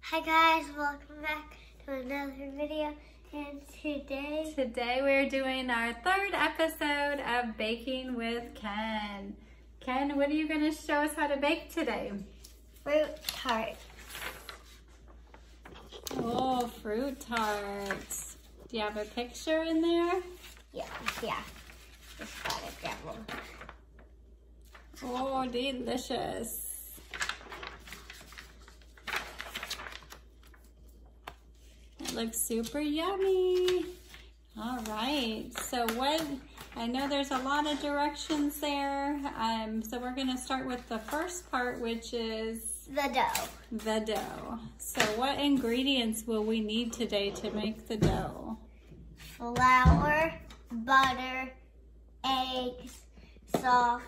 Hi guys, welcome back to another video, and today we're doing our third episode of Baking with Ken. Ken, what are you going to show us how to bake today? fruit tart. Oh, fruit tarts. Do you have a picture in there? Yeah. Just gotta grab one. Oh, delicious. It looks super yummy. All right, so I know there's a lot of directions there. So we're gonna start with the first part, which is The dough. the dough. So what ingredients will we need today to make the dough? Flour, butter, eggs, salt,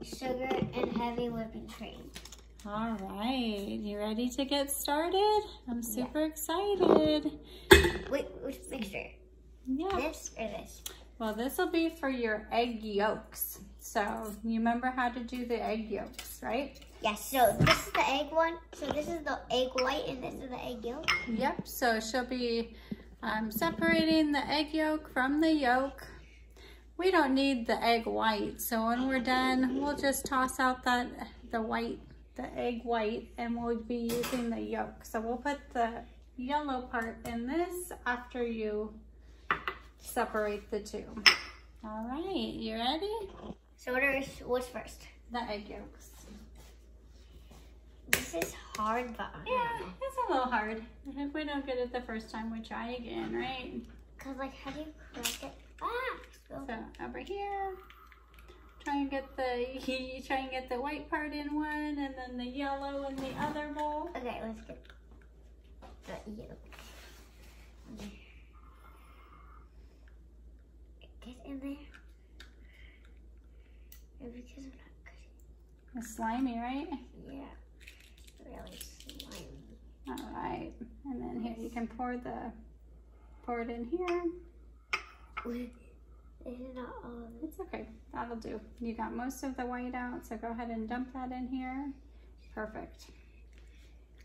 sugar, and heavy whipping cream. All right, you ready to get started? I'm super excited. Wait, which mixture? Yeah. This or this? Well, this will be for your egg yolks. So you remember how to do the egg yolks, right? Yes, so this is the egg one. So this is the egg white and this is the egg yolk. Yep, so she'll be separating the egg yolk from the yolk. We don't need the egg white, so when we're done, we'll just toss out the egg white, and we'll be using the yolk. So we'll put the yellow part in this after you separate the two. All right, you ready? So what's first? The egg yolks. This is hard, but Yeah, it's a little hard. If we don't get it the first time, we try again, right? Cause how do you crack it? So over here, try and get the white part in one, and then the yellow in the other bowl. Okay, let's get the yolk. Get in there. Because I'm not good. It's slimy, right? Yeah, really slimy. All right, and then here you can pour it in here. This is not all of it. It's okay, that'll do. You got most of the white out, so go ahead and dump that in here. Perfect.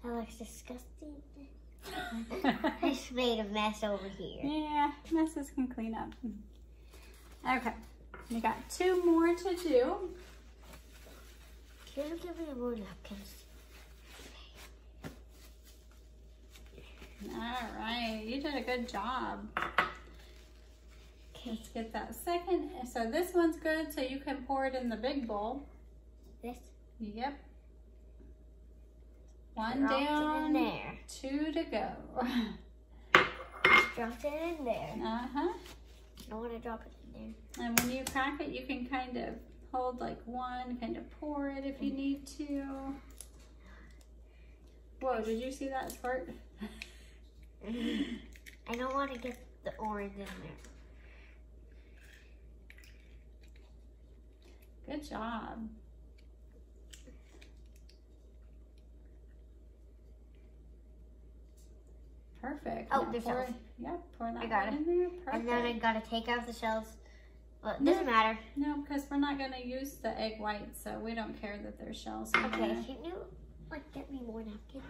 That looks disgusting. I just made a mess over here. Yeah, messes can clean up. Okay, you got 2 more to do. Can you give me more napkins? All right, you did a good job. Let's get that second. So this one's good, so you can pour it in the big bowl. This? Yep. 1 Dropped down, it in there. 2 to go. Just dropped it in there. Uh-huh. I don't want to drop it in there. And when you crack it, you can kind of hold like one, kind of pour it if you need to. Whoa, did you see that squirt? I don't want to get the orange in there. Good job. Perfect. Oh, Now there's pour, shells. yep, pour that I got one it. in there. Perfect. And then I gotta take out the shells. Well, it doesn't matter. No, because we're not gonna use the egg white, so we don't care that there's shells in Okay, there. can you get me more napkins?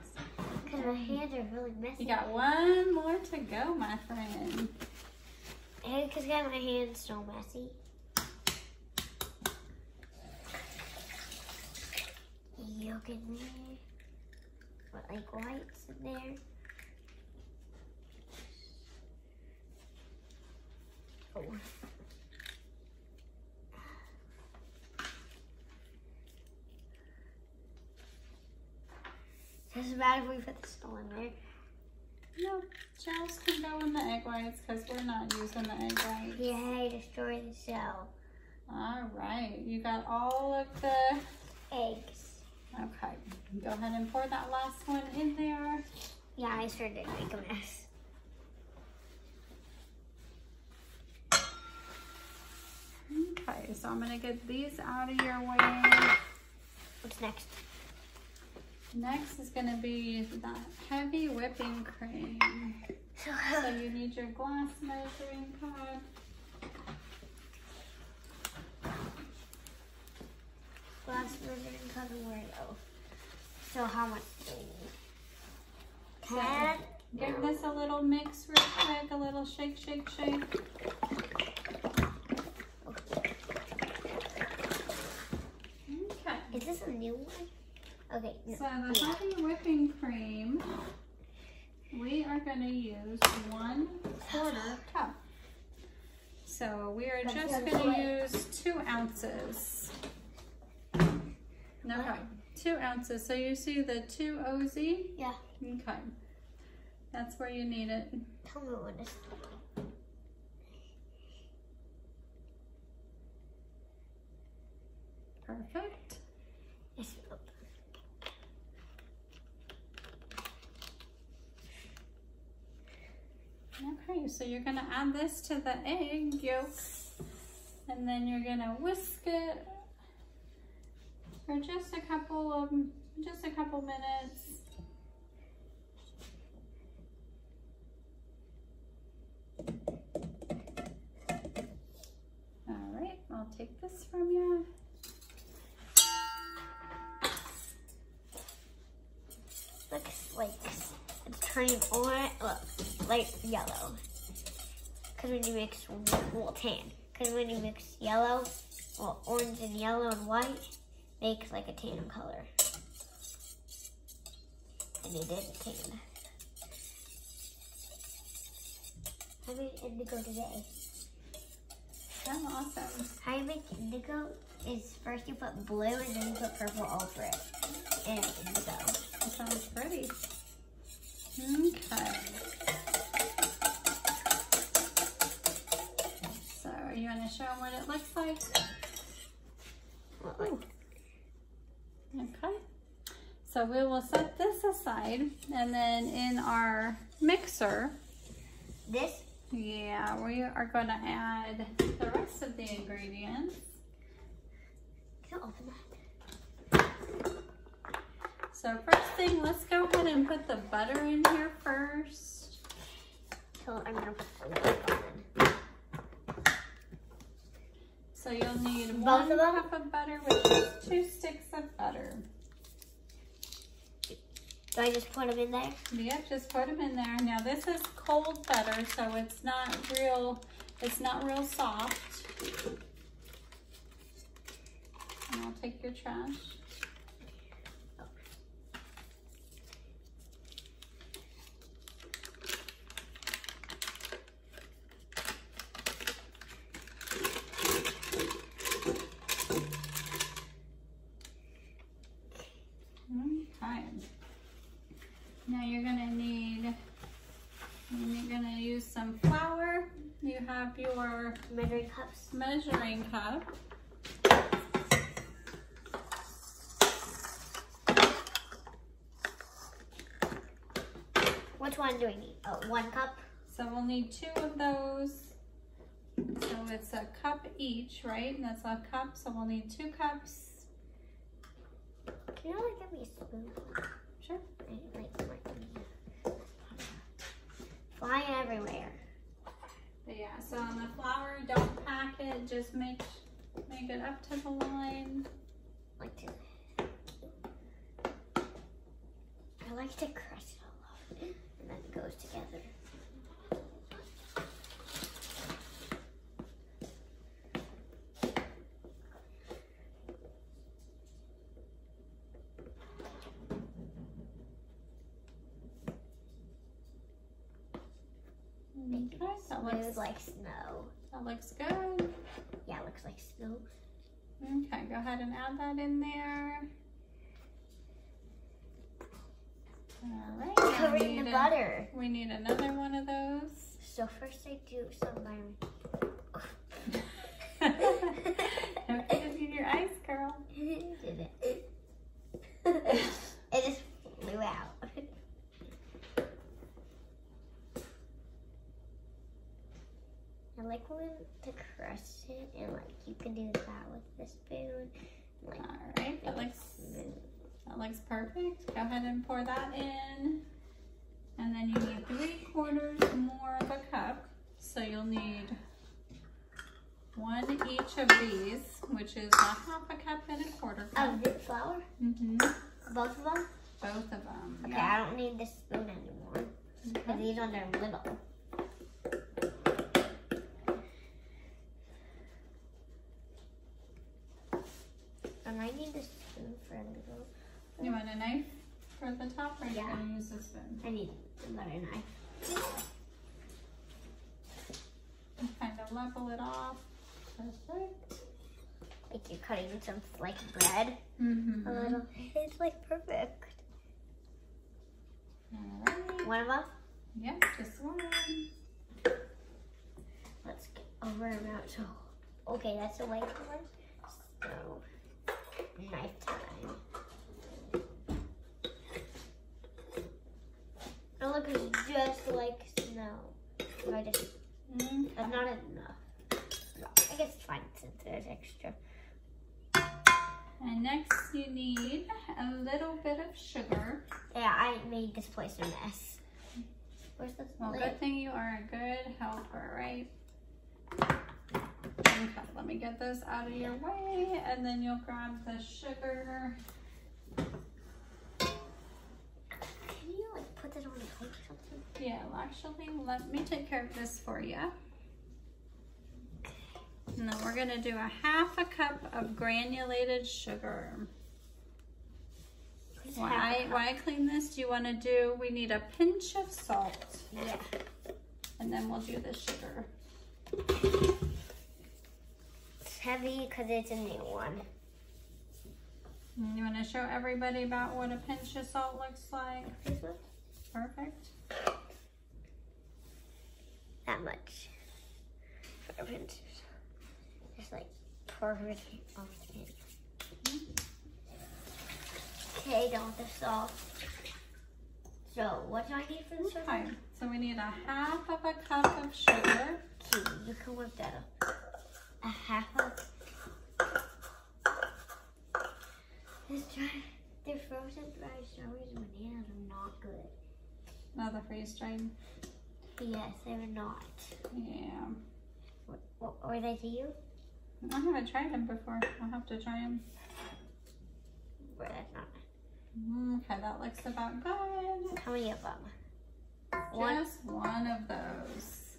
Because my hands are really messy. You got 1 more to go, my friend. And because my hands so messy. Yolk in there. But whites in there. Oh. Doesn't matter if we put the shell in there. No, shells can go in the egg whites because we're not using the egg whites. Yay, destroy the shell. All right, you got all of the Eggs. Okay, go ahead and pour that last one in there. Yeah, I sure did make a mess. Okay, so I'm gonna get these out of your way. What's next? Next is gonna be that heavy whipping cream. So you need your glass measuring cup. Glass measuring cup and where though? So how much do we need? Give this a little mix real quick, a little shake, shake, shake. Okay. Is this a new one? Okay. No. So the honey whipping cream, we are going to use 1/4 cup. So we are just going to use 2 ounces. Okay, 2 ounces. So you see the 2 OZ? Yeah. Okay. That's where you need it. Tell me what it is. Perfect. Yes. Okay, so you're gonna add this to the egg yolk, and then you're gonna whisk it for just a couple minutes. All right, I'll take this from you. Looks like it's turning orange, light yellow. Because when you mix, well, tan. Because when you mix yellow, well, orange and yellow and white, makes like a tan color. And it is tan. I made indigo today. Oh, awesome. How you make indigo is first you put blue and then you put purple over it. And indigo. That sounds pretty. Okay. So, are you going to show them what it looks like? Ooh. Okay. So we will set this aside, and then in our mixer, This? yeah, we are going to add the rest of the ingredients. Can I open that? So first thing, let's go ahead and put the butter in here first. So I'm gonna put the milk on. So you'll need Both 1 of them? cup of butter, which is 2 sticks of butter. Do I just put them in there? Yep, just put them in there. Now this is cold butter, so it's not real soft. And I'll take your trash. Okay. Now you're gonna use some flour. You have your Measuring cups. measuring cup. Which one do we need? Oh, 1 cup. So we'll need 2 of those. So it's a cup each, right? And that's a cup, so we'll need 2 cups. Can you like give me a spoon? Sure. Fly everywhere. But yeah, so on the flour, don't pack it, just make it up to the line. Like to. I like to crush it all off, and then it goes together. Okay, that looks, Smooth like snow. that looks good. Yeah, it looks like snow. Okay, go ahead and add that in there. All right. Covered in the butter. We need another one of those. So first I do some Don't forget your ice, girl. Did it? It just flew out. I like when to crush it, and like you can do that with the spoon. Like, All right, that looks perfect. Go ahead and pour that in. And then you need 3/4 more of a cup. So you'll need 1 each of these, which is a 1/2 cup and 1/4 cup. of the flour? Mm-hmm. Both of them? Both of them. Okay, Yeah. I don't need the spoon anymore. Because these ones are little. And I need a spoon for a little. You want a knife for the top, or are you Yeah. going to use a spoon? I need another knife. And kind of level it off. Perfect. Like you're cutting some like bread. Mm-hmm. A little. It's like perfect. All right. One of them. Yep, just one. Let's get over and around. So, okay, that's the white one. So, knife time. Oh, look, it's just like snow. So I just, that's not enough. No, I guess it's fine since there's extra. And next you need a little bit of sugar. Yeah, I made this place a mess. Where's the Well, lid? good thing you are a good helper, right? Okay, let me get this out of your way, and then you'll grab the sugar. Can you like put this on the plate or something? Yeah, actually, let me take care of this for you. And then we're gonna do a 1/2 cup of granulated sugar. Why I clean this, do you wanna do, we need a pinch of salt. Yeah. And then we'll do the sugar. It's heavy because it's a new one. And you wanna show everybody about what a pinch of salt looks like? This one? Perfect. That much. For a pinch. Just like perfect. Okay, done with the salt. So, what do I need for the sugar? Okay, so we need a 1/2 cup of sugar. Okay, you can whip that up. A 1/2 The frozen dried strawberries and bananas are not good. No, the freeze dried. Yes, they're not. Yeah. What were they to you? I haven't tried them before. I'll have to try them. Well, that's not. Okay, that looks about good. How many of them? Just one of those.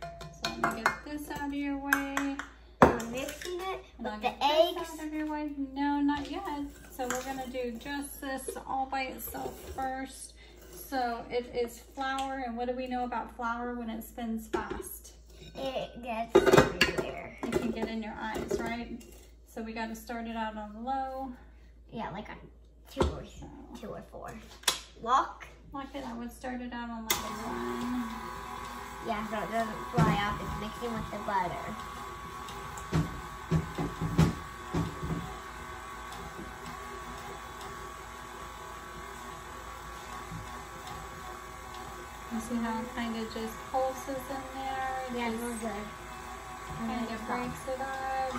So let me get this out of your way. I'm mixing it And I'll with get the this eggs. out of your way. No, not yet. So we're gonna do just this all by itself first. So it is flour, and what do we know about flour when it spins fast? It gets everywhere. It can get in your eyes, right? So we gotta start it out on low. Yeah, like on 2 or 4. Lock. Like it, I would start it out on like a 1. Yeah, so it doesn't fly off. It's mixing with the butter. You see how it kind of just pulses in there? Yeah, it smells good. Kind of breaks it up.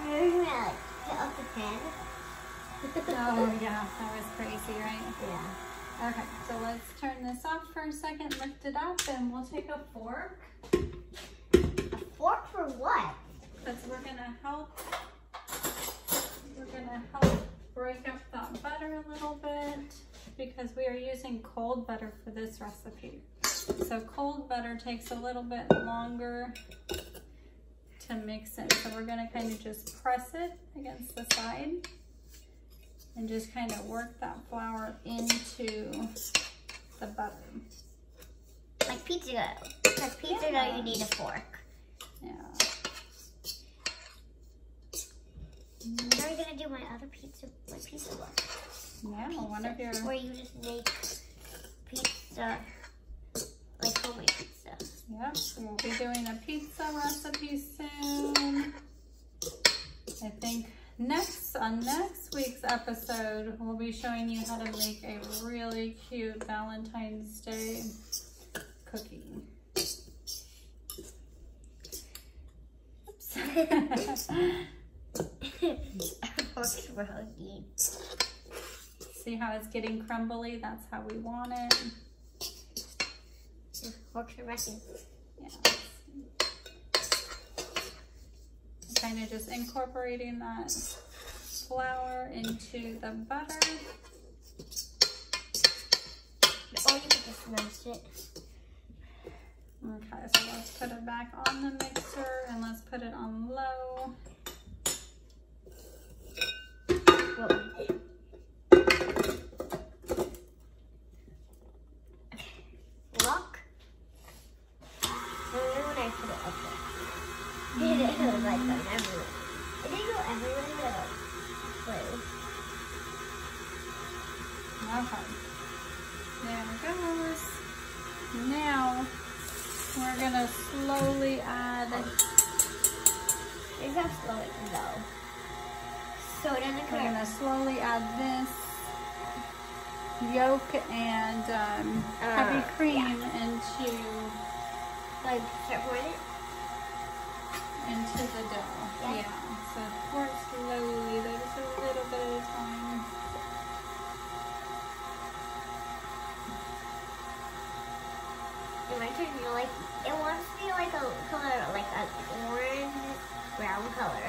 You're gonna like hit up the pan. Oh yeah, that was crazy, right? Yeah. Okay, so let's turn this off for a second, lift it up, and we'll take a fork. A fork for what? Because we're gonna help break up that butter a little bit, because we are using cold butter for this recipe. So cold butter takes a little bit longer to mix in. So we're gonna kind of just press it against the side and just kind of work that flour into the butter. Like pizza dough. Because pizza dough, you need a fork. Yeah. How are you gonna do my other pizza? My pizza work. Yeah, one of your... Where you just make pizza, like homemade pizza. Yep, we'll be doing a pizza recipe soon. I think on next week's episode, we'll be showing you how to make a really cute Valentine's Day cookie. Oops. See how it's getting crumbly? That's how we want it. Forks are messy. Yeah. Kind of just incorporating that flour into the butter. you can just smash it. Okay, so let's put it back on the mixer and let's put it on low. Look. When I put it up there. It was like going everywhere. It didn't go everywhere though. Blue. Okay. There it goes. Now we're gonna slowly add. Here's how slow it can go. So it doesn't We're gonna slowly add this yolk and heavy cream into like start pouring it. Into the dough. Yeah. So pour it slowly, though, just a little bit at a time. In my turn, you're like, it wants to be like a color, like an orange brown color.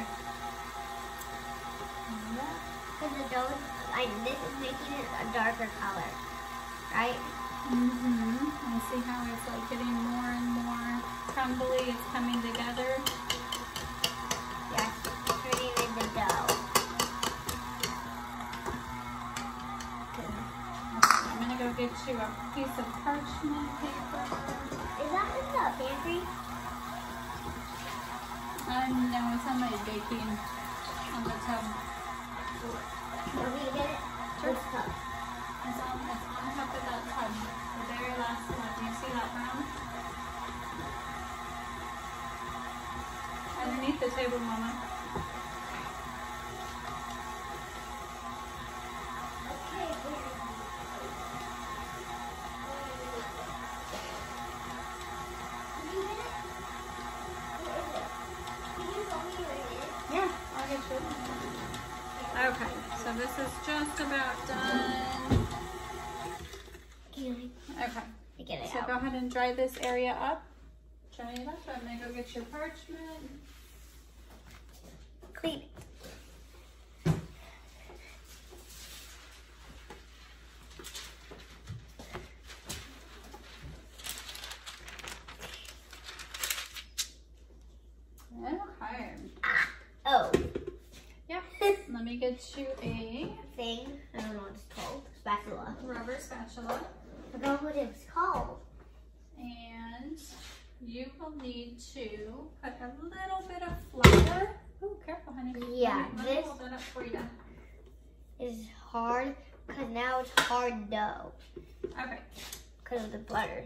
Because the dough, this is making it a darker color, right? And see how it's like getting more and more crumbly. It's coming together. Yeah, turning in the dough. Okay, I'm gonna go get you a piece of parchment paper. Is that in the pantry? No, it's on my baking on the tub. Want me to get it? Sure. Which cup? It's on top of that tub. The very last one. Do you see that brown? Underneath the table, Mama. Okay, here. Did you get it? Where is it? Can you tell me where it is? Yeah, I'll get you. Okay, so this is just about done. Can Okay, I get it so out? go ahead and dry this area up. Dry it up. I'm gonna go get your parchment. Clean it. Okay. Oh. Yep. Let me get you a Thing. I don't know what it's called. Spatula. rubber spatula. I don't know what it's called. And you will need to put a little bit of flour. Oh, careful, honey. Yeah, Let me this hold that up for you. is hard because now it's hard dough Okay. because of the butter.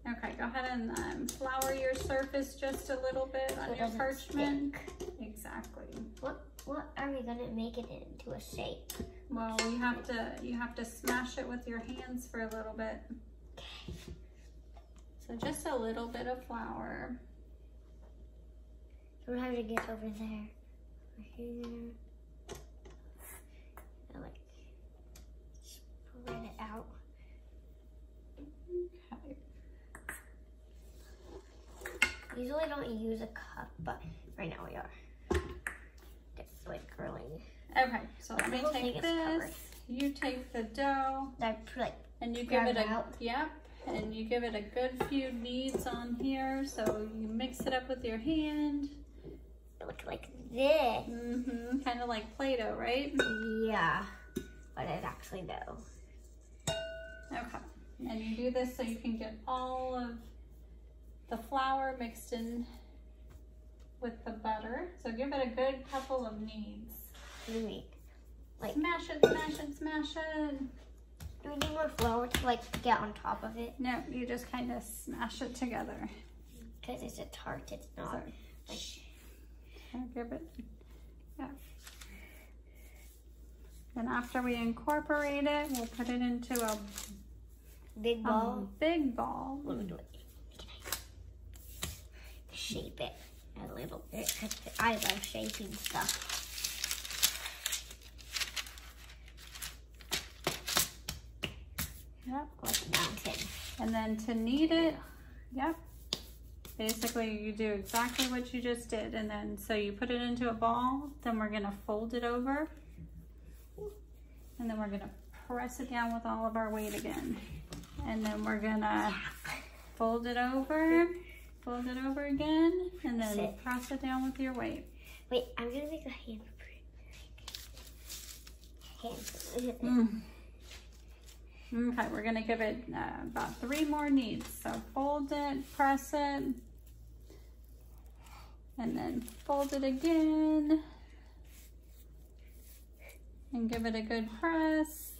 Okay, go ahead and flour your surface just a little bit So on it your doesn't parchment. stick. Exactly. What are we gonna make it into a shape? Well, you have to smash it with your hands for a little bit. So just a little bit of flour. So we're having to get over there. Over here. And like spread it out. Okay. Usually don't use a cup, but right now we are. It's like curling. Okay, so let me The whole thing take is this. covered. You take the dough I put like and you give grab it it a out. yep, and you give it a good few kneads on here. So you mix it up with your hand. look like this. Kind of like Play-Doh, right? Yeah, but it's actually dough. Okay, and you do this so you can get all of the flour mixed in with the butter. So give it a good couple of kneads. What do you mean? Like, Smash it, smash it, smash it. do we need more flour to like get on top of it? No, you just kind of smash it together. Because it's a tart, it's not Sorry. like. And give it, yeah. Then after we incorporate it, we'll put it into a Big ball. big ball. Let me do it. Shape it a little bit because I love shaping stuff. Yep. Like a mountain. And then to knead it, yep. Basically, you do exactly what you just did. And then, so you put it into a ball, then we're gonna fold it over. And then we're gonna press it down with all of our weight again. And then we're gonna fold it over again, and then press it down with your weight. Wait, I'm gonna make a hand. Okay, we're gonna give it about 3 more kneads. So fold it, press it, and then fold it again, and give it a good press.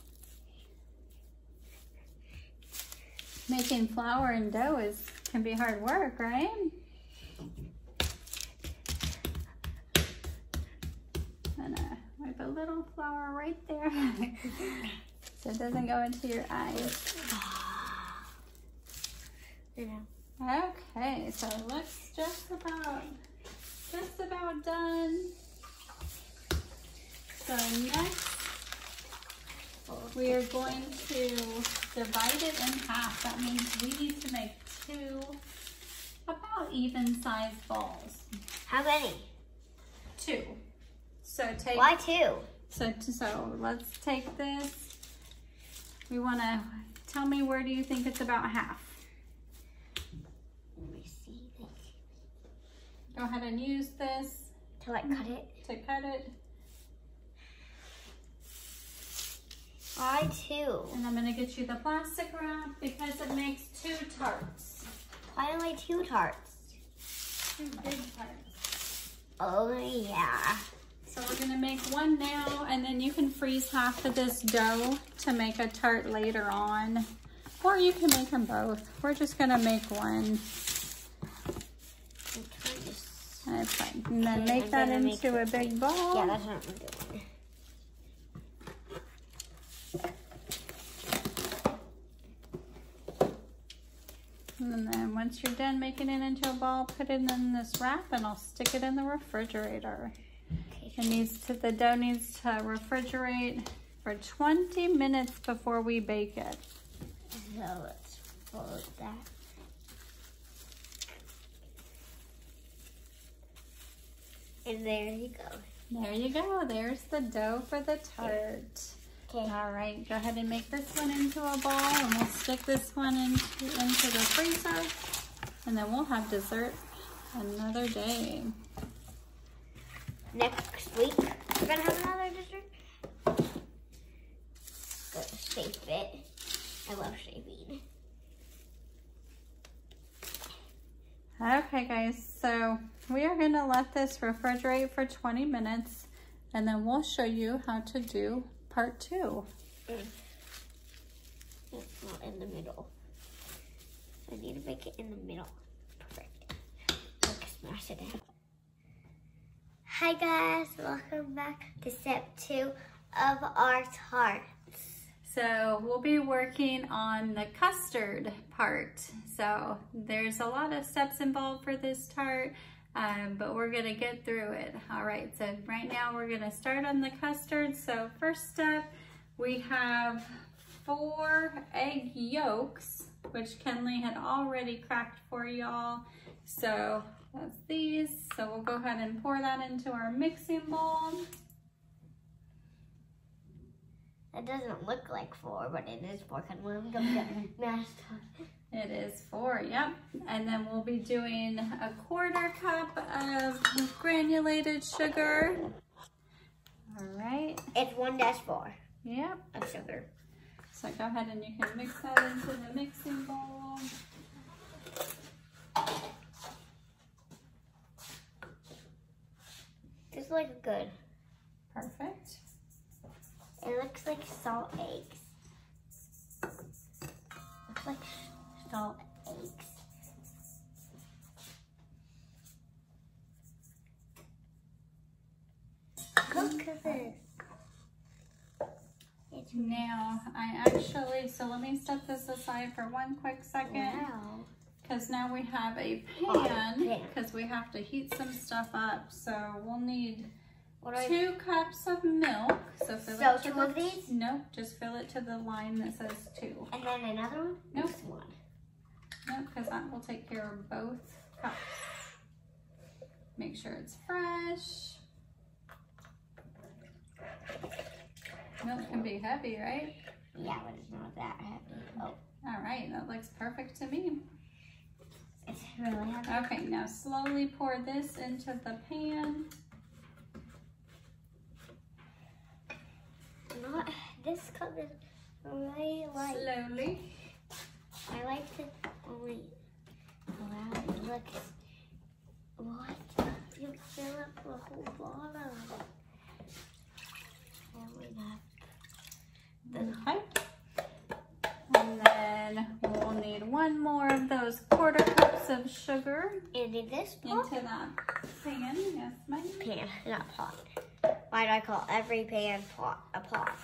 Making flour and dough can be hard work, right? And wipe a little flour right there so it doesn't go into your eyes. Okay, so it looks just about done. So next, we are going to divide it in half. That means we need to make 2 about even-sized balls. How many? 2. So take. Why 2? So let's take this. We want to tell me, where do you think it's about half? Let me see this. Go ahead and use this To like cut it. to cut it. Why 2? And I'm going to get you the plastic wrap because it makes 2 tarts. Why only 2 tarts? 2 big tarts. Oh yeah. So we're going to make 1 now, and then you can freeze half of this dough to make a tart later on. Or you can make them both. We're just going to make 1. That's fine. And then make that into a big ball. Yeah, that's what I'm doing. And then once you're done making it into a ball, put it in this wrap, and I'll stick it in the refrigerator. Okay. The dough needs to refrigerate for 20 minutes before we bake it. So let's fold that. And there you go. There you go. There's the dough for the tart. Okay. All right, go ahead and make this one into a ball, and we'll stick this one into the freezer, and then we'll have dessert another day. Next week, we're gonna have another dessert. Good, shape it. I love shaping. Okay, guys, so we are gonna let this refrigerate for 20 minutes, and then we'll show you how to do part 2. It's not in the middle. I need to make it in the middle. Perfect. Like smash it out. Hi guys, welcome back to step 2 of our tarts. So we'll be working on the custard part. So there's a lot of steps involved for this tart, but we're gonna get through it. All right, so right now we're gonna start on the custard. So first step, we have 4 egg yolks, which Kenley had already cracked for y'all. So that's these. So we'll go ahead and pour that into our mixing bowl. It doesn't look like 4, but it is 4 because we're gonna get mashed up. It is 4, yep. And then we'll be doing a 1/4 cup of granulated sugar. All right. It's 1-4 Yep. of sugar. So go ahead and you can mix that into the mixing bowl. This looks good. Perfect. It looks like salt eggs. Looks like salt eggs. Look at this. Now, so let me set this aside for 1 quick second. Wow. Because now we have a pan, because we have to heat some stuff up. So we'll need 2 cups of milk. So fill it to 2 of these? Nope, just fill it to the line that says 2. And then another one? Nope. Just 1. Nope, because that will take care of both cups. Make sure it's fresh. Milk can be heavy, right? Yeah, but it's not that heavy. Oh. All right, that looks perfect to me. It's really heavy. Okay, now slowly pour this into the pan. This cup is really light. Slowly. I like to only allow it. Look. What? You fill up the whole bottle. Okay. And then we'll need one more of those 1/4 cups of sugar And in this pot? into that pan. Yes, ma'am. Pan, not pot. Why do I call every pan pot a pot?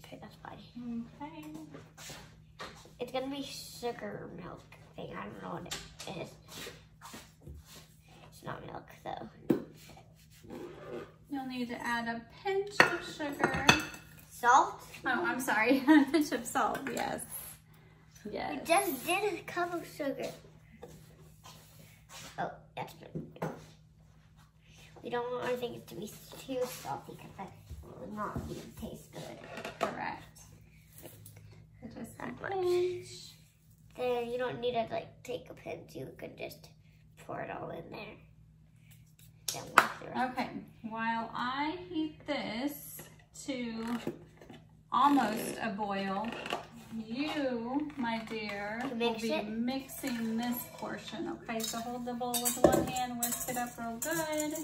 Okay, that's fine. Okay. It's gonna be sugar milk thing. I don't know what it is. It's not milk though. You'll need to add a pinch of sugar. Salt? Oh, I'm sorry. A pinch of salt, yes. Yes. We just did a cup of sugar. Oh, that's good. We don't want our things to be too salty because that will not even taste good. Correct. So just a That much. pinch. Then you don't need to like take a pinch. You can just pour it all in there. Then walk the rest. Okay, while I heat this to almost a boil, you, my dear, will Mix be it? mixing this portion. Okay, so hold the bowl with one hand, whisk it up real good.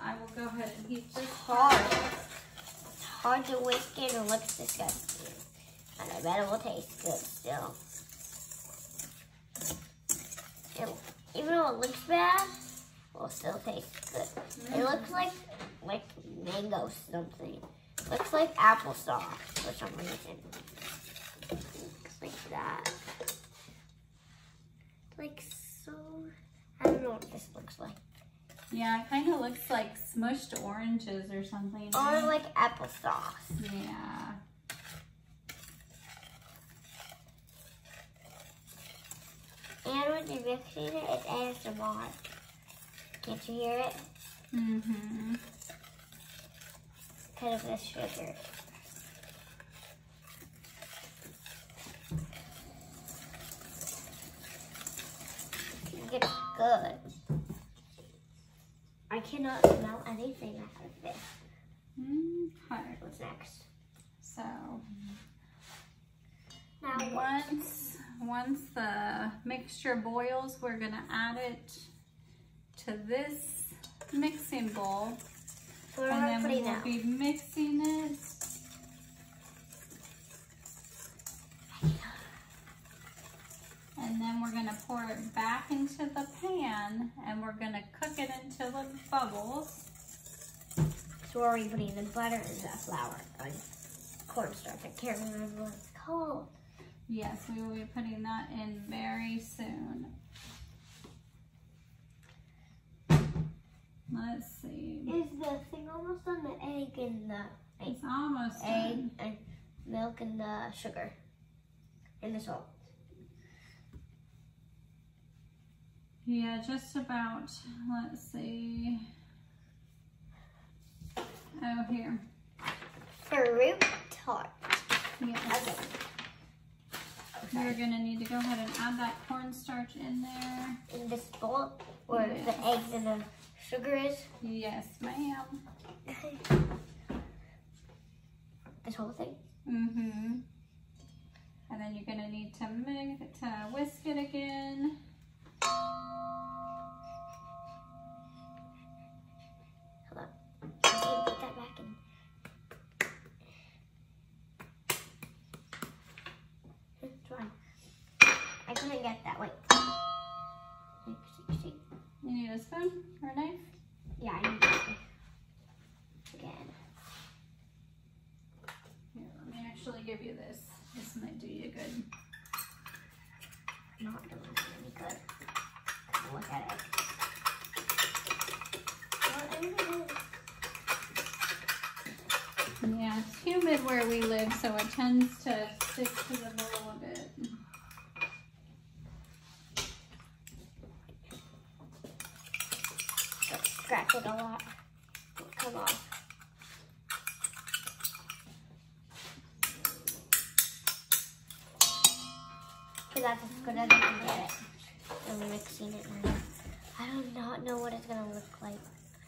I will go ahead and heat this Hard. It's hard to whisk it. It looks disgusting. And I bet it will taste good still. Even though it looks bad, it will still taste good. It looks like mango something. Looks like applesauce for some reason. Looks like that. Like so. I don't know what this looks like. Yeah, it kind of looks like smushed oranges or something. Or like applesauce. Yeah. And when you're mixing it, it's ASMR. Can't you hear it? Mm-hmm. Because of the sugar. It's good. I cannot smell anything out of this. Okay. What's next? So Now once the mixture boils, we're gonna add it to this mixing bowl. So And then we putting will out. be mixing it. And then we're gonna pour it back into the pan and we're gonna cook it until it bubbles. So are we putting the butter and the flour on cornstarch? I can't remember what it's called. Yes, we will be putting that in very soon. Let's see. Is the thing almost done? The egg and the It's almost egg done. and milk and the sugar and the salt. Yeah, just about. Let's see. Oh, here. Fruit tart. Yes. Okay. You're gonna need to go ahead and add that cornstarch in there. In this bowl where the eggs and the sugar is. Yes, ma'am. This whole thing. Mm-hmm. And then you're gonna need to whisk it again. Hold on. I need to put that back in. It's fine. I couldn't get that. Wait. See? You need a spoon or a knife? Yeah, I need that. Again. Here, let me actually give you this. This might do you good. Not doing any good. Look at it. Yeah, it's humid where we live, so it tends to stick to the bowl a bit. scratch it a lot. Come on. So that's as good as I can get it. I'm mixing it now. I do not know what it's gonna look like.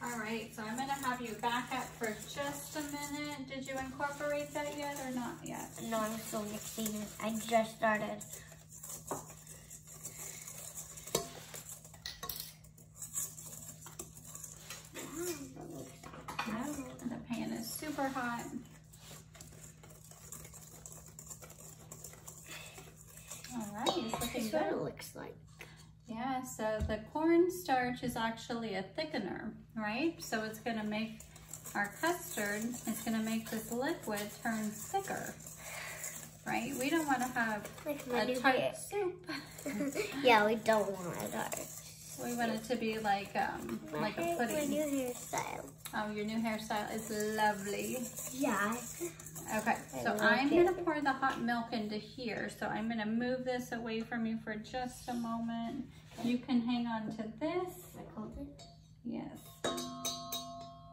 All right, so I'm gonna have you back up for just a minute. Did you incorporate that yet or not yet? No, I'm still mixing it. I just started. The pan is super hot. All right, it's looking That's what good. it looks like. Yeah, so the cornstarch is actually a thickener, right? So it's gonna make our custard, it's gonna make this liquid turn thicker, right? We don't wanna have a tart soup. Yeah, we don't want a tart. We want it to be like a pudding. My new hairstyle. Oh, your new hairstyle is lovely. Yeah. Okay, so I'm gonna pour the hot milk into here. So I'm gonna move this away from you for just a moment. You can hang on to this. I hold it. Yes.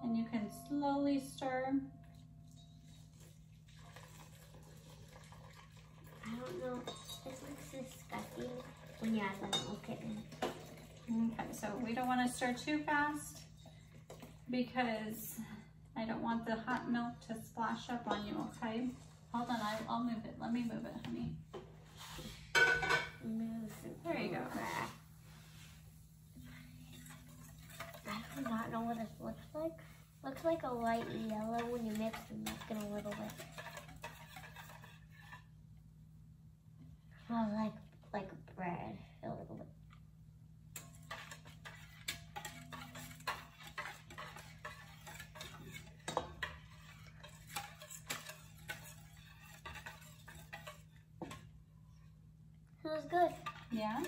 And you can slowly stir. I don't know. This looks disgusting when you add the milk in. Okay, so we don't want to stir too fast because I don't want the hot milk to splash up on you, okay? Hold on, I'll move it. Let me move it, honey. There you go. I do not know what this looks like. Looks like a light yellow when you mix the milk in a little bit. Smells like bread a little bit. Smells good. Yeah?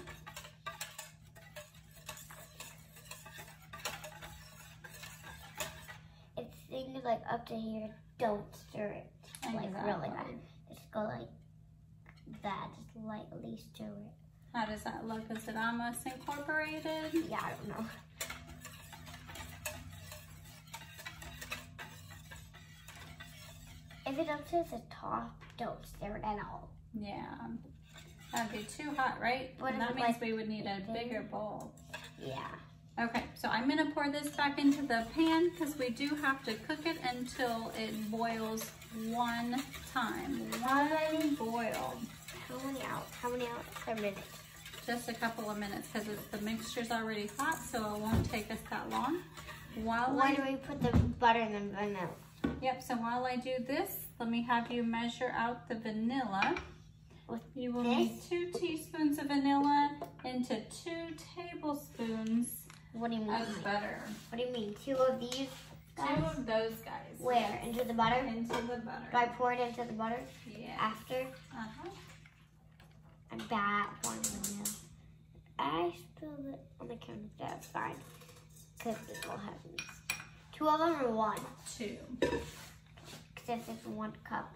It's things like up to here. Don't stir it like really bad. Just go like that. Just lightly stir it. How does that look? Is it almost incorporated? Yeah, I don't know. If it up to the top, don't stir it at all. Yeah. That'd be too hot, right? What And if that it, means like, we would need a bigger bowl. Yeah. Okay, so I'm gonna pour this back into the pan because we do have to cook it until it boils one time. One boil. How many hours per minute? Just a couple of minutes because the mixture's already hot, so it won't take us that long. Why do we put the butter in the vanilla? Yep, so while I do this, let me have you measure out the vanilla. You will need 2 teaspoons of vanilla into 2 tablespoons What do you mean? of butter. What do you mean? 2 of these guys? 2 of those guys. Where? Into the butter? Into the butter. Do I pour it into the butter? Yeah. After? Uh-huh. I'm bad at pouring vanilla. I spilled it on the counter. That's fine. Because this will happen. 2 of them or 1? 2. Because it's 1 cup.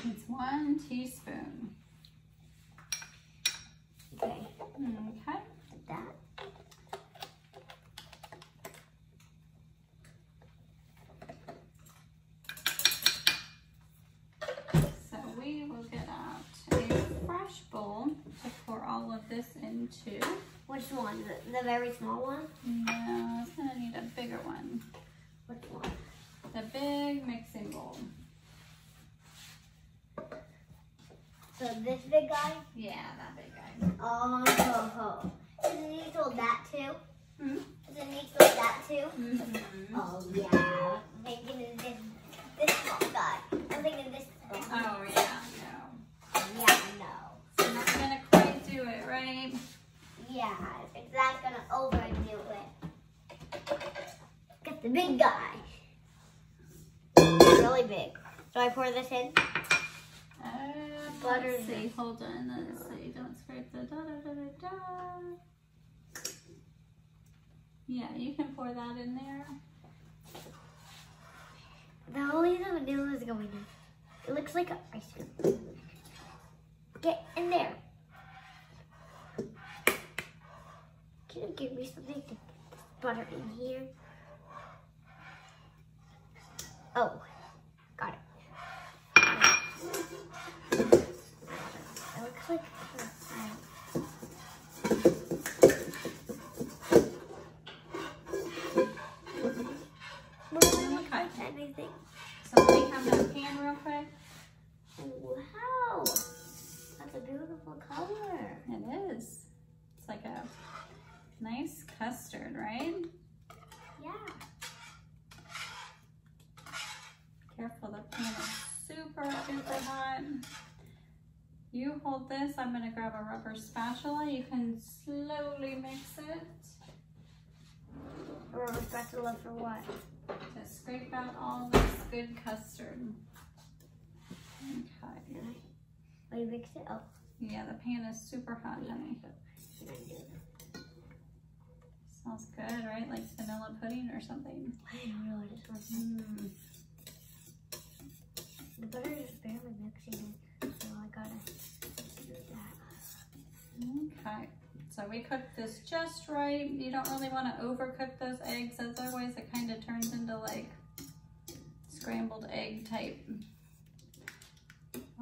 It's 1 teaspoon. Okay. Okay. Like that. So we will get out a fresh bowl to pour all of this into. Which one? The very small one? No, it's gonna need a bigger one. Which one? The big mixing bowl. So this big guy? Yeah, that big guy. Oh, does it need to hold that too? Hmm? Does it need to hold that too? Mm-hmm. Oh yeah. I'm thinking this small guy. I'm thinking this small. Oh yeah, no. Yeah, I know. So not gonna quite do it, right? Yeah, it's not gonna overdo it. Get the big guy. Really big. Do I pour this in? Butter. Let's see. Hold on. Let's see. Don't scrape the da-da-da-da-da. Yeah, you can pour that in there. Only the vanilla is going in. It looks like ice cream. Get in there. Can you give me something? butter in here. Oh, got it. It looks like anything. So let me have that pan real quick. Wow, that's a beautiful color. It is. It's like a nice custard, right? Yeah. Careful, the pan is super duper hot. You hold this, I'm gonna grab a rubber spatula. You can slowly mix it. A rubber spatula for what? To scrape out all this good custard. Okay. Oh, you mix it up. Yeah, the pan is super hot, honey. Smells good, right? Like vanilla pudding or something. I didn't realize this was. The butter is barely mixing it, so I gotta do that. Okay. So we cooked this just right. You don't really want to overcook those eggs, otherwise it kind of turns into like scrambled egg type.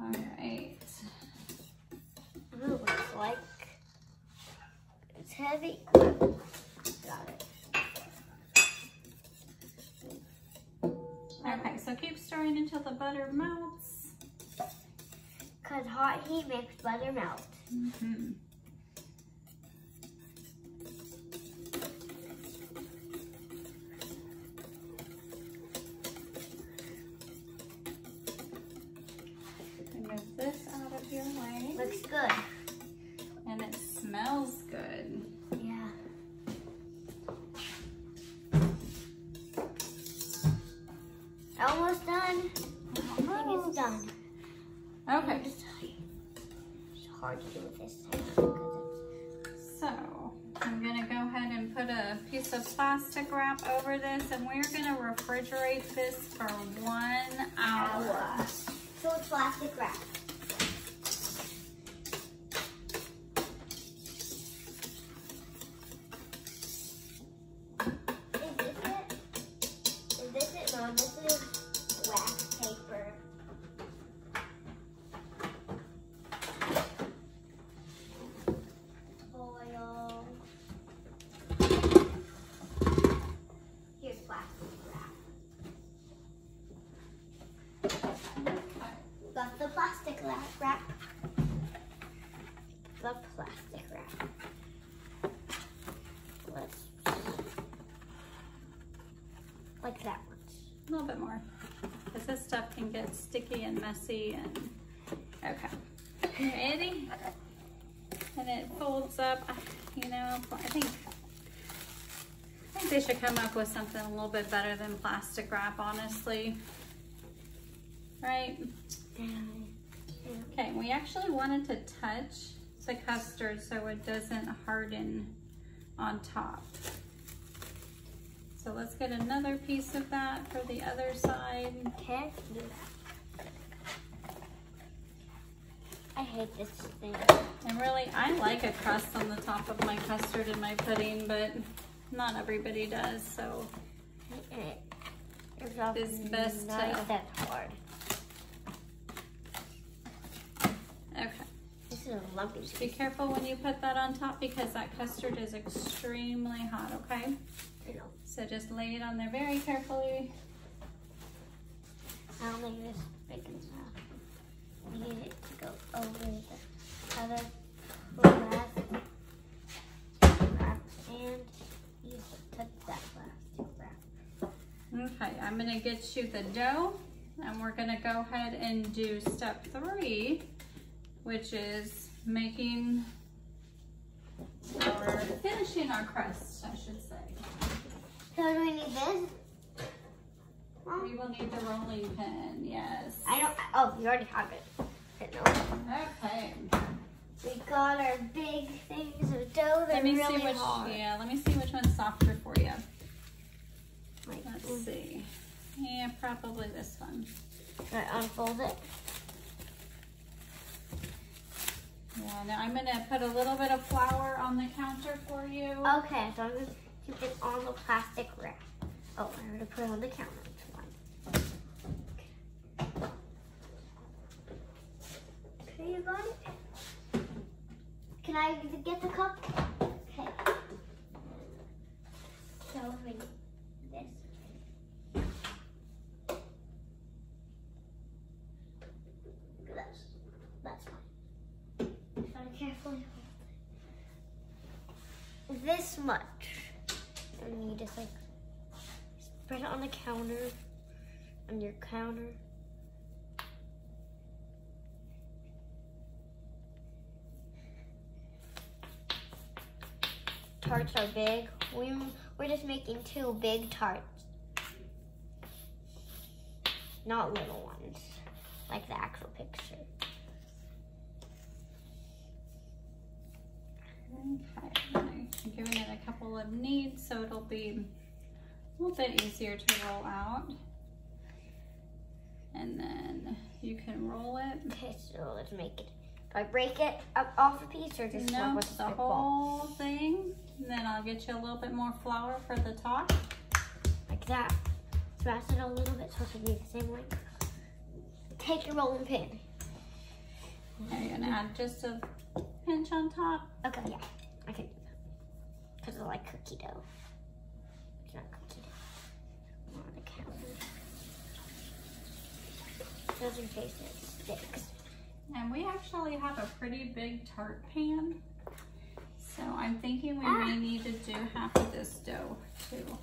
All right. Ooh, looks like it's heavy. Got it. Okay, so keep stirring until the butter melts. Cause hot heat makes butter melt. Mm-hmm. Move this out of your way. Looks good. And it smells good. Yeah. Almost done. I think it's done. Okay. It's hard to do with this thing because So I'm gonna go ahead and put a piece of plastic wrap over this, and we're gonna refrigerate this for 1 hour. So it's plastic wrap. Is this it, Mom? This is wax paper. Oil. Here's plastic wrap. Got the plastic wrap. The plastic wrap. Let's like that much. A little bit more, because this stuff can get sticky and messy. And okay, ready? And it folds up. You know, I think they should come up with something a little bit better than plastic wrap, honestly. Right? Okay, we actually wanted to touch the custard so it doesn't harden on top. So let's get another piece of that for the other side. Okay, do that. I hate this thing. And really, I like a crust on the top of my custard and my pudding, but not everybody does, so it's best nice to... That's hard. Okay. This is a lumpy. Be careful when you put that on top because that custard is extremely hot, okay? I know. So just lay it on there very carefully. I don't think this big enough. I need it to go over the other glass wrap and use to touch that plastic wrap. Okay, I'm gonna get you the dough and we're gonna go ahead and do step 3, which is making or finishing our crust, I should say. So do we need this? We will need the rolling pin, yes. I don't, oh, you already have it. Okay. We got our big things of dough. They're Let me really see which, hard. yeah, let me see which one's softer for you. Like, Let's see. Yeah, probably this one. Should I unfold it? Yeah, now I'm gonna put a little bit of flour on the counter for you. Okay, so I'm Keep it on the plastic wrap. Oh, I have to put it on the counter. It's fine. Okay, you got it? Can I get the cup? Okay. So, this. That's fine. Just gotta carefully hold it. This much. And you just like spread it on the counter, on your counter. Tarts are big. We're just making 2 big tarts. Not little ones, like the actual picture. Okay, I'm giving it a couple of kneads so it'll be a little bit easier to roll out. And then you can roll it. Okay, so let's make it. Do I break it up off a piece or just no, with the whole thing. And then I'll get you a little bit more flour for the top. Like that. Smash it a little bit so it can be the same length. Take your rolling pin. Now you're gonna add just a pinch on top. Okay, yeah, I can do that. Because I like cookie dough. It's not cookie dough. More on the counter. Just in case it sticks. And we actually have a pretty big tart pan. So I'm thinking we may need to do half of this dough too.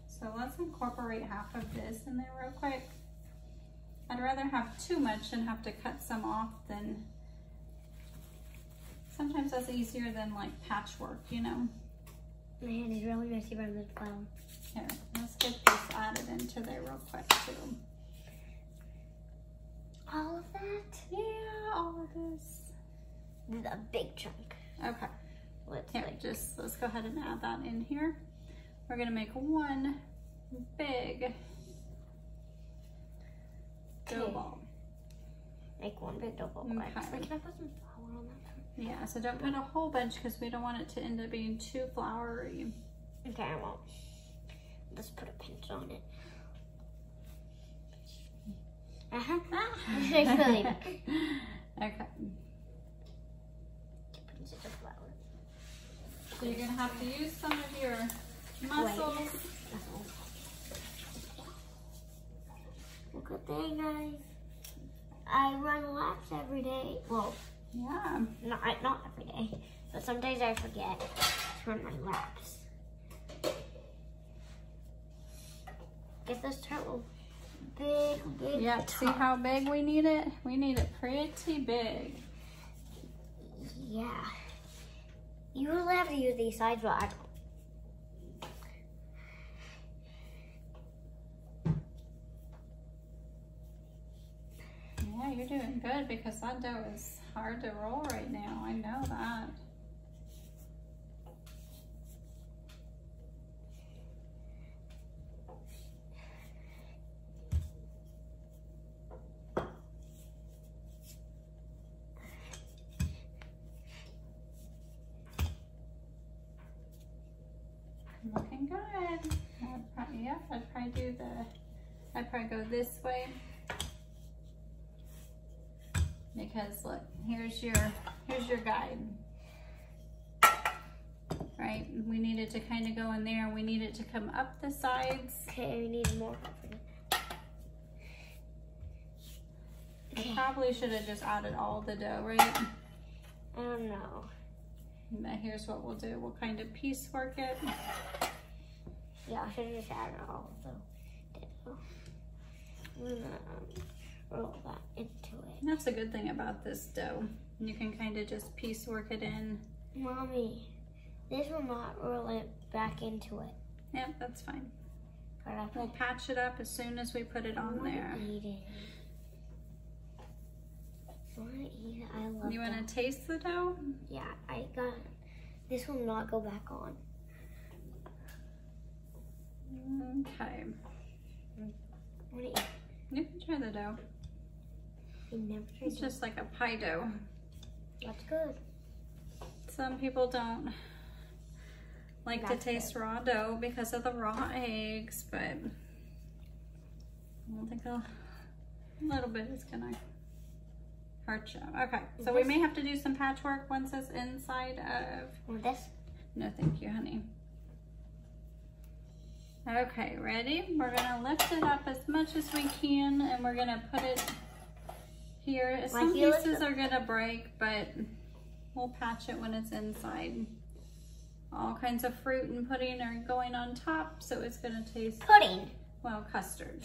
So let's incorporate half of this in there real quick. I'd rather have too much and have to cut some off than, sometimes that's easier than like patchwork, you know? My hand is really messy by the flour. Here, let's get this added into there real quick too. All of that? Yeah, all of this. This is a big chunk. Okay. Here, Like, let's go ahead and add that in here. We're gonna make one big dough ball. Make one big dough ball. Okay. Actually, can I put some flour on that? Yeah, so don't put a whole bunch because we don't want it to end up being too floury. Okay, I won't. Just put a pinch on it. Okay. Pinches of flour. So you're gonna have to use some of your muscles. Good thing, guys. I run laps every day. Well, Yeah. not every day, but some days I forget to run my laps. Get this turtle big. Yeah, top. see how big we need it? We need it pretty big. Yeah. You really have to use these sides, but I don't. Yeah, you're doing good because that dough is hard to roll right now. I know that. Looking good. I'd probably go this way. Because look, here's your guide. Right? We need it to kind of go in there. We need it to come up the sides. Okay, we need more. We probably should have just added all the dough, right? I don't know. But here's what we'll do. We'll kind of piecework it. Yeah, I should have just added all of them. I'm gonna roll that into it. And that's a good thing about this dough. You can kind of just piecework it in. Mommy, this will not roll it back into it. Yep, that's fine. But I We'll patch it up as soon as we put it on there. Eat it. I want to eat it. I love You want to taste the dough? Yeah, I got it. This will not go back on. Okay. I want to eat. You can try the dough. I never tried It's just like a pie dough. That's good. Some people don't like to taste raw dough because of the raw eggs, but I don't think a little bit is gonna hurt you. Okay, so we may have to do some patchwork once it's inside of this. No, thank you, honey. Okay, ready? We're gonna lift it up as much as we can, and we're gonna put it here. Some pieces are gonna break, but we'll patch it when it's inside. All kinds of fruit and pudding are going on top, so it's gonna taste... Pudding? Well, custard.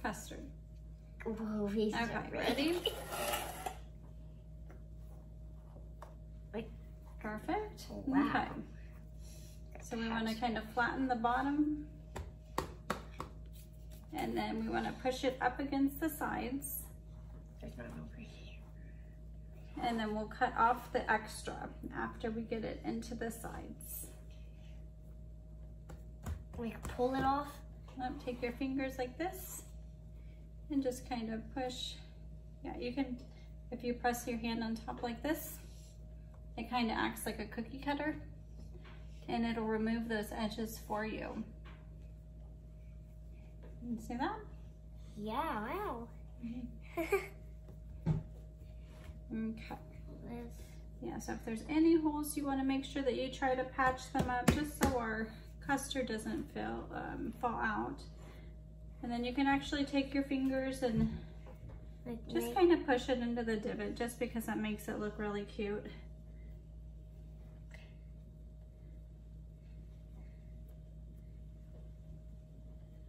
Custard. Whoa, okay, ready? Perfect. Wow. Okay. So we want to kind of flatten the bottom, and then we want to push it up against the sides. There's none over here. And then we'll cut off the extra after we get it into the sides. We can pull it off. Take your fingers like this and just kind of push. Yeah, you can, if you press your hand on top like this, it kind of acts like a cookie cutter, and it'll remove those edges for you. You see that? Yeah, wow. Okay. Yeah, so if there's any holes, you want to make sure that you try to patch them up just so our custard doesn't fall out. And then you can actually take your fingers and just kind of push it into the divot, just because that makes it look really cute.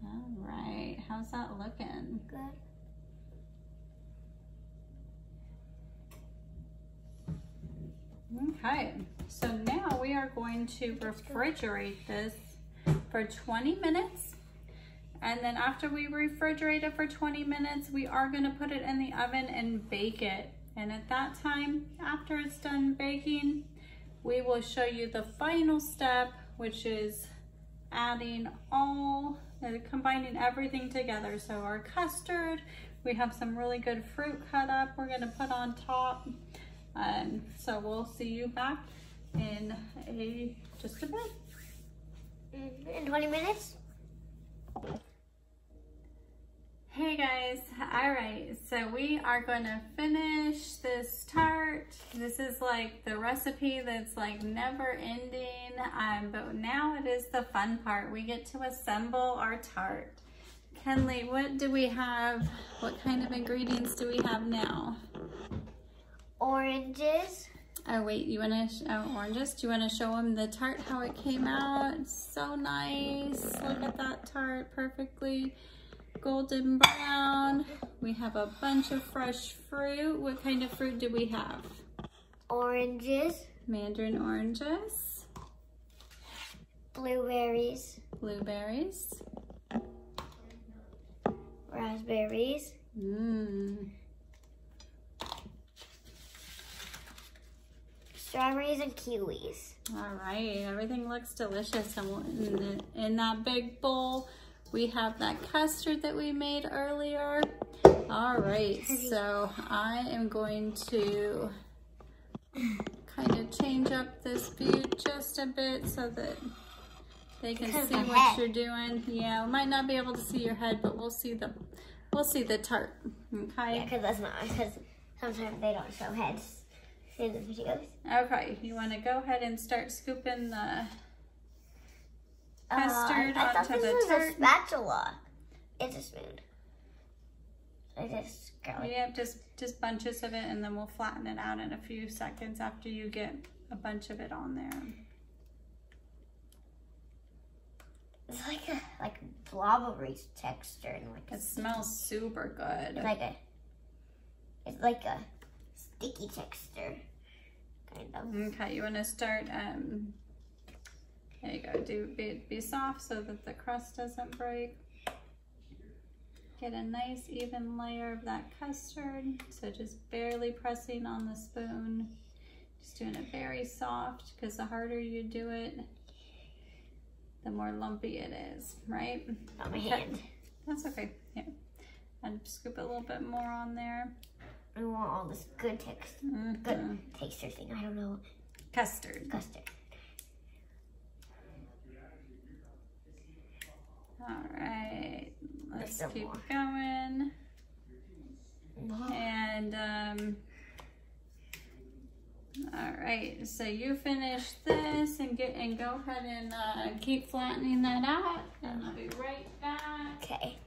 All right, how's that looking? Good. Okay, so now we are going to refrigerate this for 20 minutes. And then after we refrigerate it for 20 minutes, we are gonna put it in the oven and bake it. And at that time, after it's done baking, we will show you the final step, which is adding combining everything together. So our custard, we have some really good fruit cut up we're gonna put on top. So we'll see you back in just a bit. In 20 minutes? Hey guys, all right, so we are gonna finish this tart. This is like the recipe that's like never ending, but now it is the fun part. We get to assemble our tart. Kenley, what do we have? What kind of ingredients do we have now? Oranges. Oh wait, you wanna, oranges? Do you wanna show them the tart, how it came out? It's so nice. Look at that tart, perfectly golden brown. We have a bunch of fresh fruit. What kind of fruit do we have? Oranges. Mandarin oranges. Blueberries. Blueberries. Raspberries. Strawberries and kiwis. All right, everything looks delicious. And in that big bowl, we have that custard that we made earlier. All right, so I am going to kind of change up this view just a bit so that they can see what you're doing. Yeah, we might not be able to see your head, but we'll see the tart. Okay. Yeah, because sometimes they don't show heads in the videos. Okay, you want to go ahead and start scooping the custard I thought onto this the was tart. a spatula. It's a spoon. I just go. Yeah, just bunches of it, and then we'll flatten it out in a few seconds after you get a bunch of it on there. It's like a blobbery texture, and like it smells super good. It's like a sticky texture, kind of. Okay, you want to start. There you go. Be soft so that the crust doesn't break. Get a nice even layer of that custard. So just barely pressing on the spoon. Just doing it very soft, because the harder you do it, the more lumpy it is, right? On my hand. That's okay. Yeah. And scoop a little bit more on there. I want all this good texture, good texture thing. I don't know. Custard. Custard. some keep more. going. And all right, so you finish this and go ahead and keep flattening that out, and I'll be right back. Okay.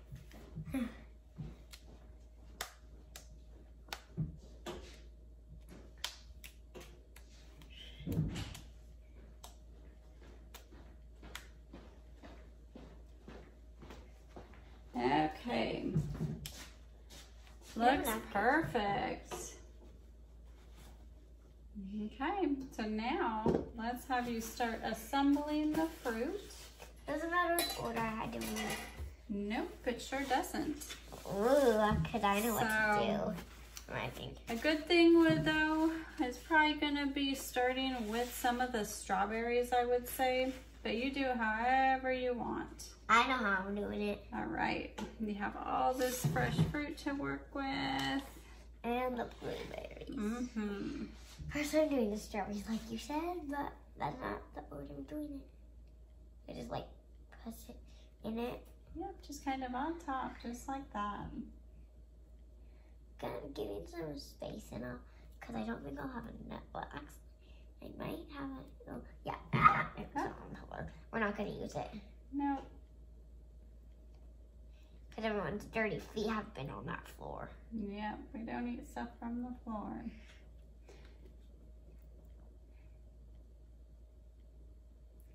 Okay. Looks perfect. Okay, so now let's have you start assembling the fruit. Doesn't matter what order I had to move. Nope, it sure doesn't. Ooh, because I know what to do. I think. A good thing though is probably gonna be starting with some of the strawberries, I would say. But you do however you want. I know how I'm doing it. All right, you have all this fresh fruit to work with. And the blueberries. Mm-hmm. First I'm doing the strawberries like you said, but that's not the order I'm doing it. I just like press it in it. Yep, just kind of on top, just like that. Gonna give it some space and all, because I don't think I'll have enough. Well, actually, I might have it. Oh, yeah, it's on the floor. We're not gonna use it. No. Because everyone's dirty feet have been on that floor. Yep, we don't eat stuff from the floor.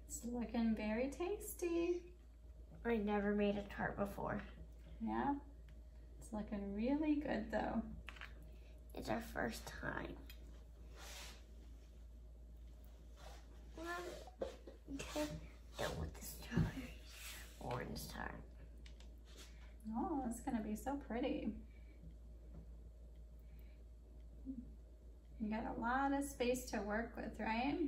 It's looking very tasty. I never made a tart before. Yeah, it's looking really good though. It's our first time. Okay, done with the strawberries. Orange tart. Oh, it's gonna be so pretty. You got a lot of space to work with, right?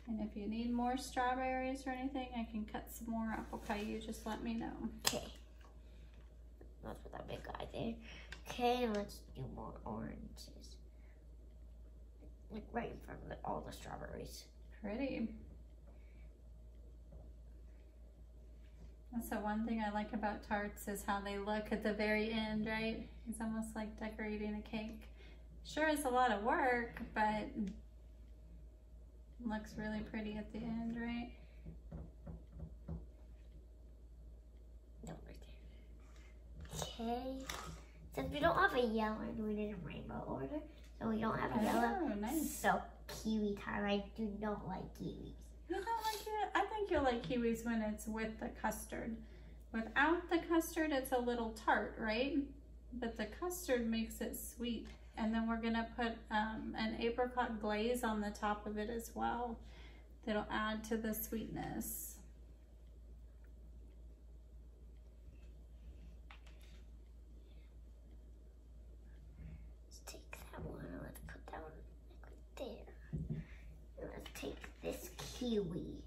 And if you need more strawberries or anything, I can cut some more up, okay? You just let me know. Okay. That's what that big guy did. Okay, let's do more oranges. Like right in front of all the strawberries. Pretty. That's the one thing I like about tarts is how they look at the very end, right? It's almost like decorating a cake. Sure, it's a lot of work, but looks really pretty at the end, right? No, right there. Okay. Since we don't have a yellow, I'm doing it in rainbow order. So we don't have a yellow. Oh, nice. So kiwi time. I do not like kiwis. You don't like it? I think you'll like kiwis when it's with the custard. Without the custard, it's a little tart, right? But the custard makes it sweet. And then we're gonna put an apricot glaze on the top of it as well. That'll add to the sweetness. Let's take that one. Let's put that one right there. And let's take this kiwi.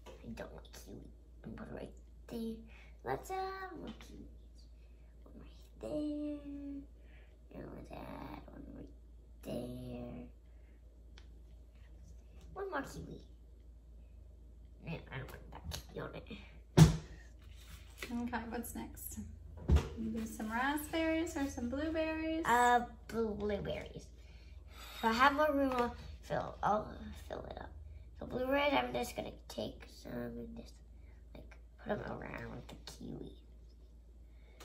I don't like kiwi. And put it right there. Let's add more kiwis. One right there. And let's add one right there. One more kiwi. Man, I don't want that kiwi on it. Okay, what's next? You do some raspberries or some blueberries? Blueberries. If I have more room, I'll fill it up. So blueberries, I'm just gonna take some and just like put them around the kiwi.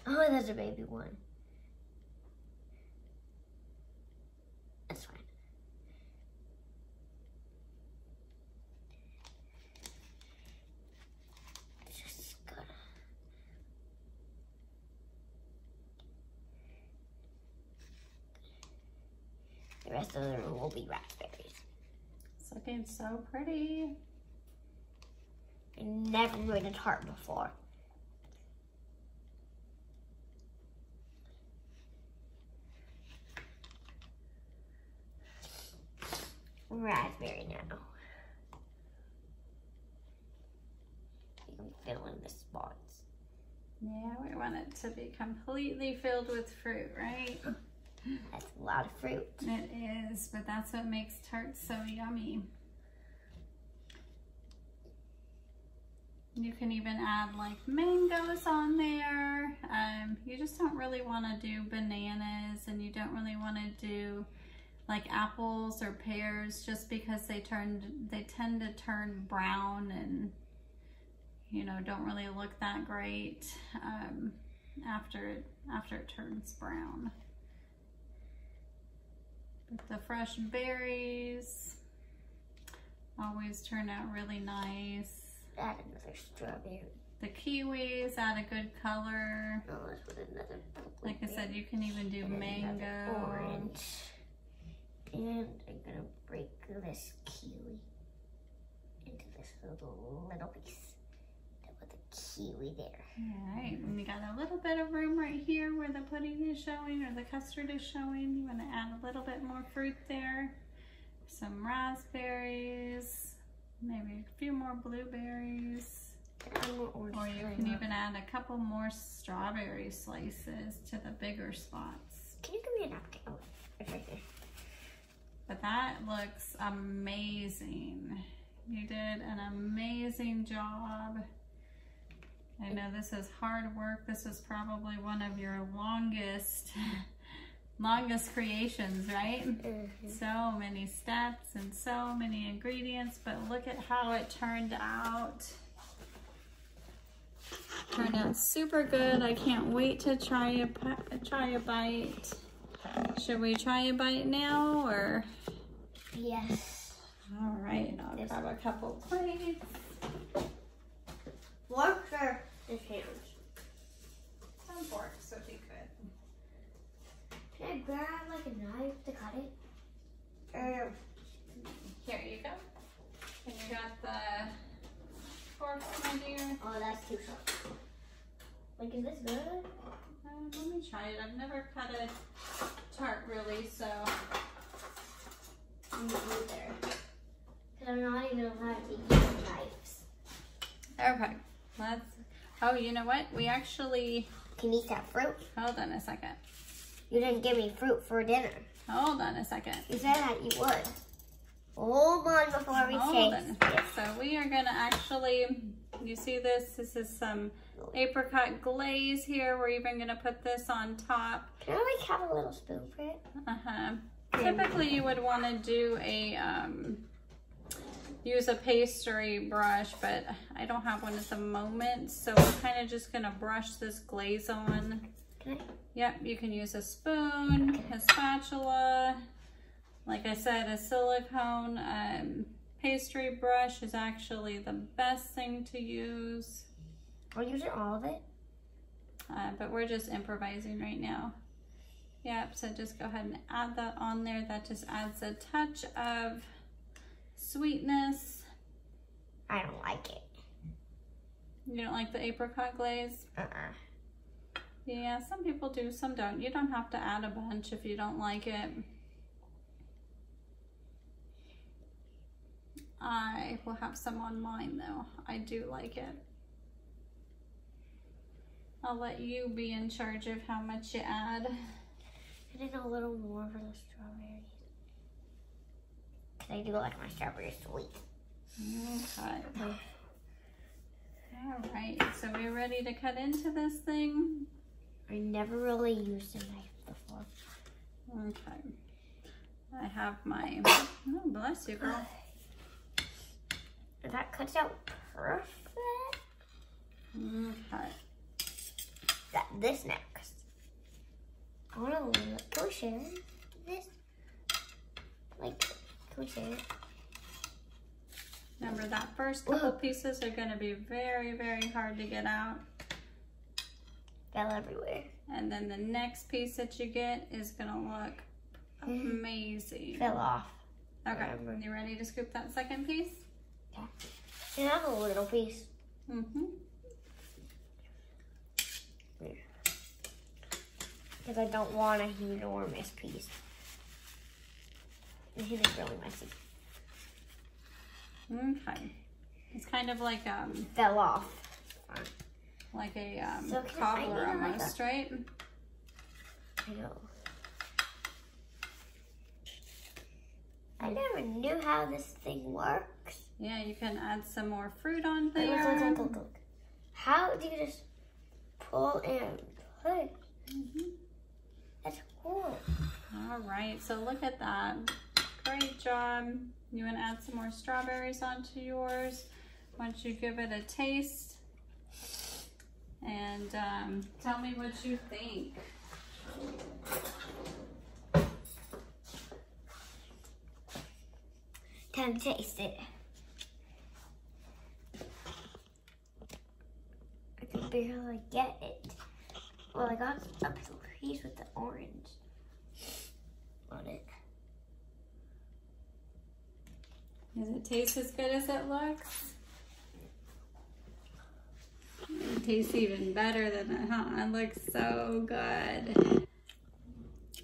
Oh, there's a baby one. That's fine. Just gotta. The rest of the room will be raspberries. It's looking so pretty. I never made a tart before. Raspberry now. You can fill in the spots. Yeah, we want it to be completely filled with fruit, right? That's a lot of fruit. It is, but that's what makes tarts so yummy. You can even add like mangoes on there. You just don't really want to do bananas, and you don't really want to do like apples or pears, just because they tend to turn brown and, you know, don't really look that great after it turns brown. But the fresh berries always turn out really nice. Add another strawberry. The kiwis add a good color. Oh, let's put another like I said, you can even do mango. Orange. And I'm gonna break this kiwi into this little piece. Put the kiwi there. All right, and we got a little bit of room right here where the pudding is showing or the custard is showing. You want to add a little bit more fruit there. Some raspberries, maybe a few more blueberries. Or you can even add a couple more strawberry slices to the bigger spots. Can you give me a napkin? Oh, it's right there. But that looks amazing. You did an amazing job. I know this is hard work. This is probably one of your longest creations, right? Mm-hmm. So many steps and so many ingredients, but look at how it turned out. Turned out super good. I can't wait to try a bite. Should we try a bite now, or? Yes. All right, I'll grab a couple plates. Forks or the hands? Some forks would be good. Can I grab like a knife to cut it? Here you go. And you got the forks, my dear. Oh, that's too sharp. Like, is this good? Let me try it. I've never cut a tart really, so. Me either. Because I'm not even allowed to use knives. Okay, oh, you know what? We actually. Can you eat that fruit? Hold on a second. You didn't give me fruit for dinner. Hold on a second. You said that you would. Hold on before we taste it. So we are gonna actually, you see this? This is some apricot glaze here. We're even gonna put this on top. Can I like have a little spoon for it? Typically you would wanna do a, use a pastry brush, but I don't have one at the moment. So we're kind of just gonna brush this glaze on. Can I? Yep, you can use a spoon, a spatula. Like I said, a silicone pastry brush is actually the best thing to use. Are you using all of it? But we're just improvising right now. Yep, so just go ahead and add that on there. That just adds a touch of sweetness. I don't like it. You don't like the apricot glaze? Yeah, some people do, some don't. You don't have to add a bunch if you don't like it. I will have some on mine though. I do like it. I'll let you be in charge of how much you add. I did a little more for the strawberries. Because I do like my strawberries sweet. Okay. All right, so we're ready to cut into this thing. I never really used a knife before. Okay. I have my, oh bless you girl. That cuts out perfect. Okay. This next. I want to, can we share this? Like, can we share it? Remember that first couple pieces are gonna be very, very hard to get out. Fell everywhere. And then the next piece that you get is gonna look amazing. Fell off. Okay, you ready to scoop that second piece? Yeah. Can I have a little piece? Mm-hmm. Because I don't want a enormous piece. This is really messy. Okay. It's kind of like fell off. Like a So cobbler almost, right? I know. I never knew how this thing works. Yeah, you can add some more fruit on there. Look. How do you just pull and put? That's cool. All right, so look at that. Great job. You want to add some more strawberries onto yours once you give it a taste. And tell me what you think. Time to taste it. I can barely get it. Well, I got a piece with the orange on it. Does it taste as good as it looks? It tastes even better than it, huh? It looks so good.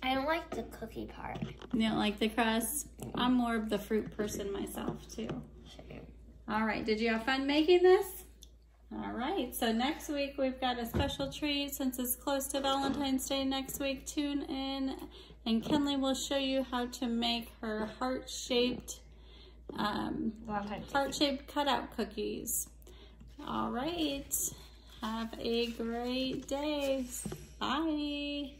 I don't like the cookie part. You don't like the crust? I'm more of the fruit person myself too. Sure. All right, did you have fun making this? All right, so next week we've got a special treat since it's close to Valentine's Day next week. Tune in and Kinley will show you how to make her heart-shaped cutout cookies. All right, have a great day. Bye.